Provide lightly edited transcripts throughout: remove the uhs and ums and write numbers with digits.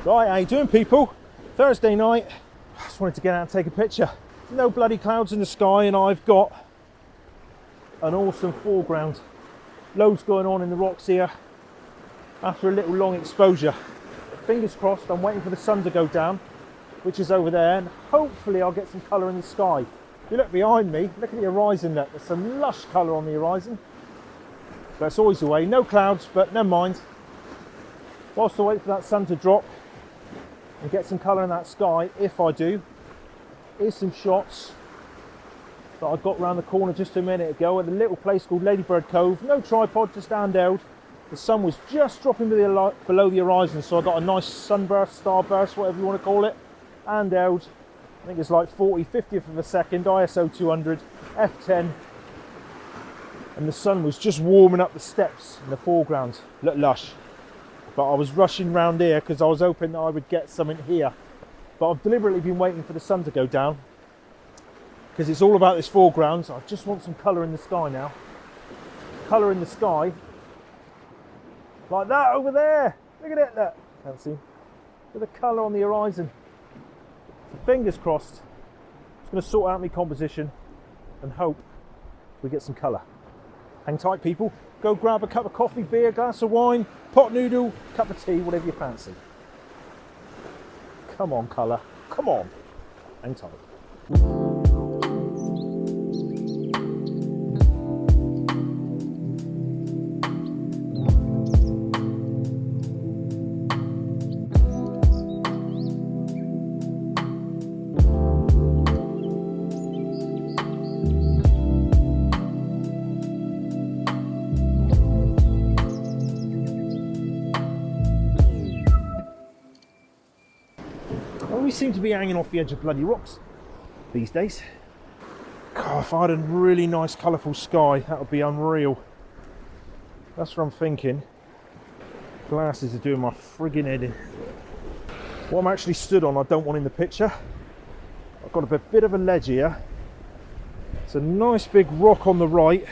Right, how you doing, people? Thursday night, I just wanted to get out and take a picture. No bloody clouds in the sky, and I've got an awesome foreground. Loads going on in the rocks here after a little long exposure. Fingers crossed, I'm waiting for the sun to go down, which is over there, and hopefully I'll get some colour in the sky. If you look behind me, look at the horizon there. There's some lush colour on the horizon. That's always the way. No clouds, but never mind. Whilst I wait for that sun to drop and get some colour in that sky, if I do, here's some shots that I got round the corner just a minute ago at a little place called Ladybird Cove. No tripod, just handheld. The sun was just dropping below the horizon, so I got a nice sunburst, starburst, whatever you want to call it. Handheld, I think it's like 40/50th of a second, ISO 200, f10. And the sun was just warming up the steps in the foreground. Looked lush. But I was rushing round here because I was hoping that I would get something here. But I've deliberately been waiting for the sun to go down because it's all about this foreground. So I just want some colour in the sky now. Colour in the sky. Like that over there. Look at it, look. Can't see. Look at the colour on the horizon. So fingers crossed. I'm just going to sort out my composition and hope we get some colour. Hang tight, people. Go grab a cup of coffee, beer, glass of wine, pot noodle, cup of tea, whatever you fancy. Come on, colour. Come on. Hang tight. We seem to be hanging off the edge of bloody rocks these days. God, if I had a really nice colourful sky, that would be unreal. That's what I'm thinking. Glasses are doing my friggin' head in. What I'm actually stood on, I don't want in the picture. I've got a bit of a ledge here. It's a nice big rock on the right,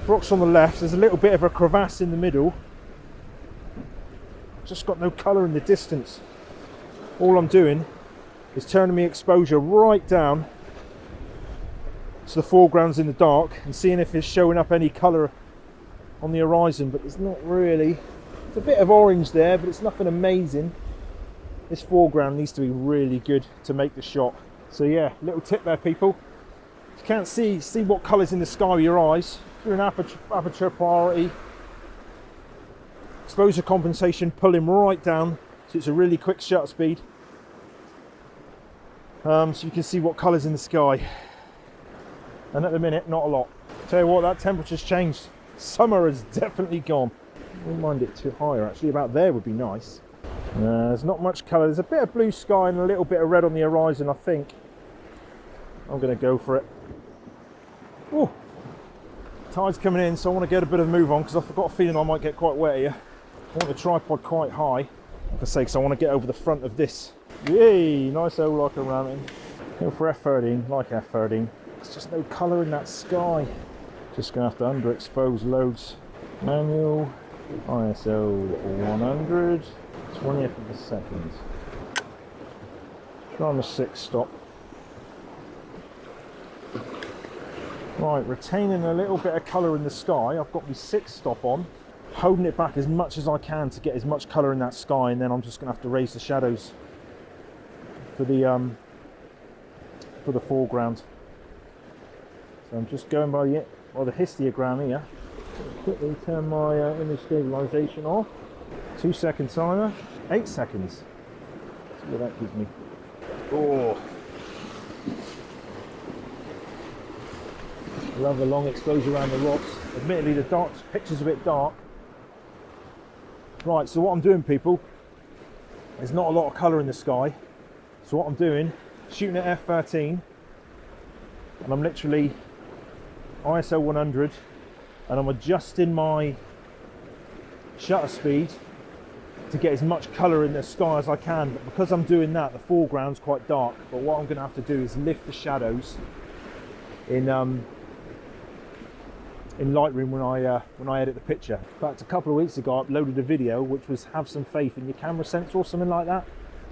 rocks on the left. There's a little bit of a crevasse in the middle. Just got no colour in the distance. All I'm doing is turning my exposure right down so the foreground's in the dark and seeing if it's showing up any colour on the horizon, but there's not really. There's a bit of orange there, but it's nothing amazing. This foreground needs to be really good to make the shot. So yeah, little tip there, people. If you can't see what colour's in the sky with your eyes, through an aperture priority, exposure compensation, pull him right down so it's a really quick shutter speed. So you can see what colour's in the sky. And at the minute, not a lot. Tell you what, that temperature's changed. Summer has definitely gone. I wouldn't mind it too higher, actually. About there would be nice. There's not much colour. There's a bit of blue sky and a little bit of red on the horizon, I think. I'm going to go for it. Ooh. Tide's coming in, so I want to get a bit of a move on because I've got a feeling I might get quite wet here. I want the tripod quite high, like I say, because I want to get over the front of this. Yay, nice old like a ramming. Go for F13, like F13. There's just no colour in that sky. Just going to have to underexpose loads. Manual, ISO 100, 20th of a second. Try on the 6 stop. Right, retaining a little bit of colour in the sky. I've got my 6 stop on. Holding it back as much as I can to get as much colour in that sky, and then I'm just going to have to raise the shadows for the foreground. So I'm just going by the histogram here. Quickly turn my image stabilisation off. 2 second timer, 8 seconds. See what that gives me. Oh, love the long exposure around the rocks. Admittedly, the picture's a bit dark. Right, so what I'm doing, people, there's not a lot of colour in the sky. So what I'm doing, shooting at f13, and I'm literally ISO 100, and I'm adjusting my shutter speed to get as much colour in the sky as I can. But because I'm doing that, the foreground's quite dark. But what I'm going to have to do is lift the shadows in in Lightroom when I edit the picture. In fact, a couple of weeks ago I uploaded a video which was have some faith in your camera sensor or something like that,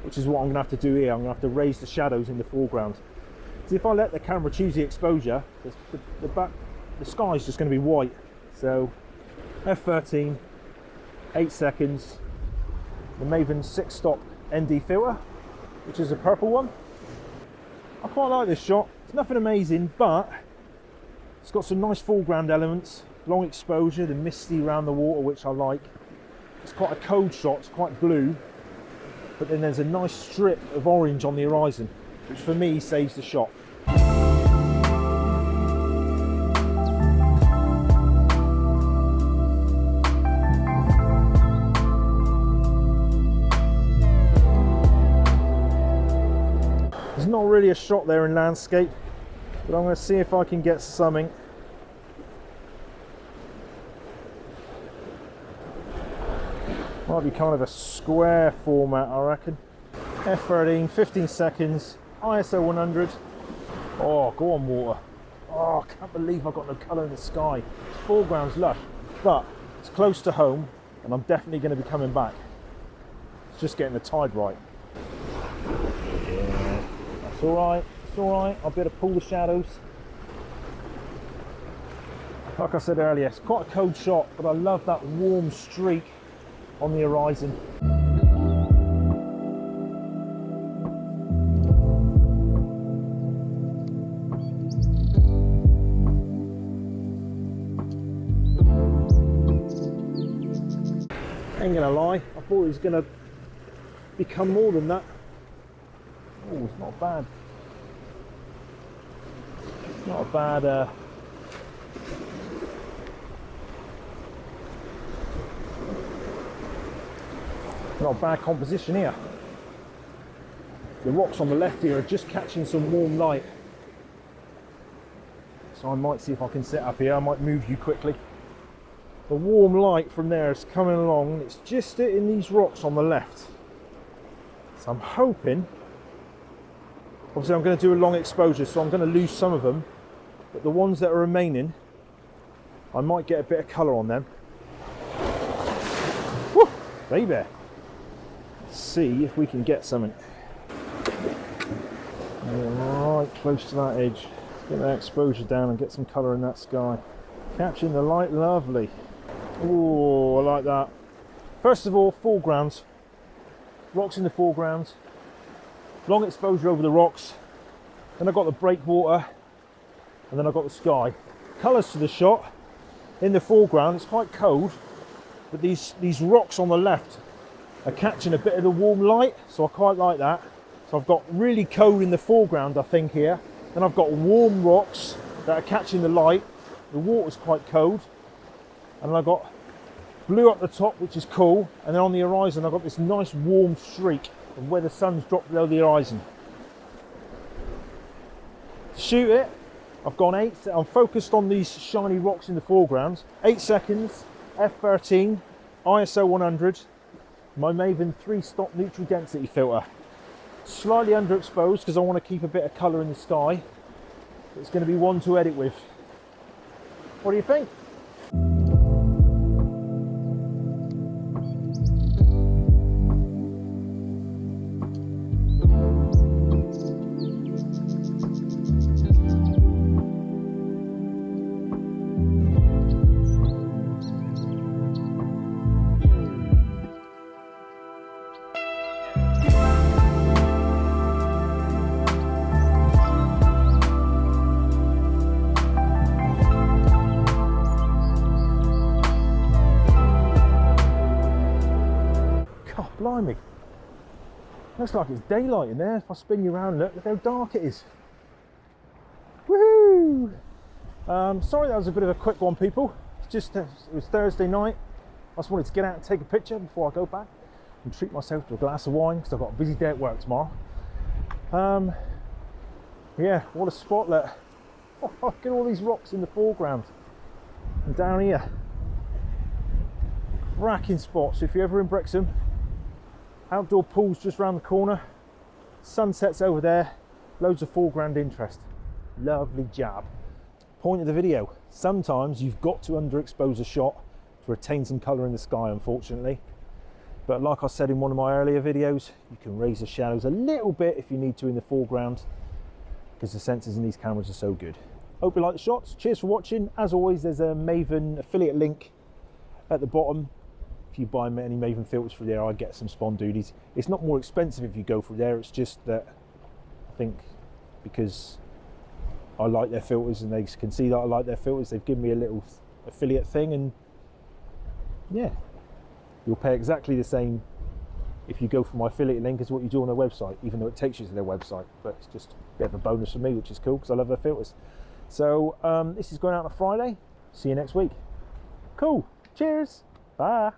which is what I'm gonna have to do here. I'm gonna have to raise the shadows in the foreground. So if I let the camera choose the exposure, the sky is just going to be white. So f13, 8 seconds, the Bevan 6-stop ND filter, which is a purple one. I quite like this shot. It's nothing amazing, but it's got some nice foreground elements, long exposure, the misty around the water, which I like. It's quite a cold shot, it's quite blue, but then there's a nice strip of orange on the horizon, which for me saves the shot. There's not really a shot there in landscape, but I'm going to see if I can get something. Might be kind of a square format, I reckon. F13, 15 seconds, ISO 100. Oh, go on water. Oh, I can't believe I've got no colour in the sky. This foreground's lush, but it's close to home and I'm definitely going to be coming back. It's just getting the tide right. Yeah, that's alright, it's alright. I'll be able to pull the shadows. Like I said earlier, it's quite a cold shot, but I love that warm streak on the horizon. Ain't gonna lie, I thought it was gonna become more than that. Oh, it's not bad. It's not a bad not a bad composition here. The rocks on the left here are just catching some warm light. So I might see if I can set up here. I might move you quickly. The warm light from there is coming along. It's just hitting these rocks on the left. So I'm hoping, obviously I'm going to do a long exposure, so I'm going to lose some of them, but the ones that are remaining, I might get a bit of colour on them. Woo, baby. Let's see if we can get something. Right close to that edge. Let's get that exposure down and get some colour in that sky. Catching the light, lovely. Oh, I like that. First of all, foreground. Rocks in the foreground. Long exposure over the rocks. Then I've got the breakwater. And then I've got the sky. Colours to the shot. In the foreground, it's quite cold. But these rocks on the left are catching a bit of the warm light. So I quite like that. So I've got really cold in the foreground, I think, here. Then I've got warm rocks that are catching the light. The water's quite cold. And I've got blue up the top, which is cool, and then on the horizon I've got this nice warm streak of where the sun's dropped below the horizon. To shoot it, I've gone 8, I'm focused on these shiny rocks in the foreground. 8 seconds, f13, ISO 100, my Bevan 3-stop neutral density filter. Slightly underexposed because I want to keep a bit of colour in the sky. It's going to be one to edit with. What do you think? Blimey, looks like it's daylight in there. If I spin you around, look how dark it is. Woohoo! Sorry that was a bit of a quick one, people. It's just it was Thursday night. I just wanted to get out and take a picture before I go back and treat myself to a glass of wine because I've got a busy day at work tomorrow. Yeah, what a spot! Look, oh, look at all these rocks in the foreground and down here. Cracking spot. So if you're ever in Brixham, outdoor pools just round the corner, sunsets over there, loads of foreground interest. Lovely job. point of the video. Sometimes you've got to underexpose a shot to retain some colour in the sky, unfortunately. But like I said in one of my earlier videos, you can raise the shadows a little bit if you need to in the foreground, because the sensors in these cameras are so good. Hope you like the shots. Cheers for watching. As always, there's a Maven affiliate link at the bottom. If you buy any Maven filters through there, I get some spawn duties. It's not more expensive if you go through there, it's just that I think because I like their filters and they can see that I like their filters, they've given me a little affiliate thing, and yeah, you'll pay exactly the same if you go for my affiliate link as what you do on their website, even though it takes you to their website. But it's just a bit of a bonus for me, which is cool because I love their filters. So this is going out on a Friday. See you next week. Cool. Cheers. Bye.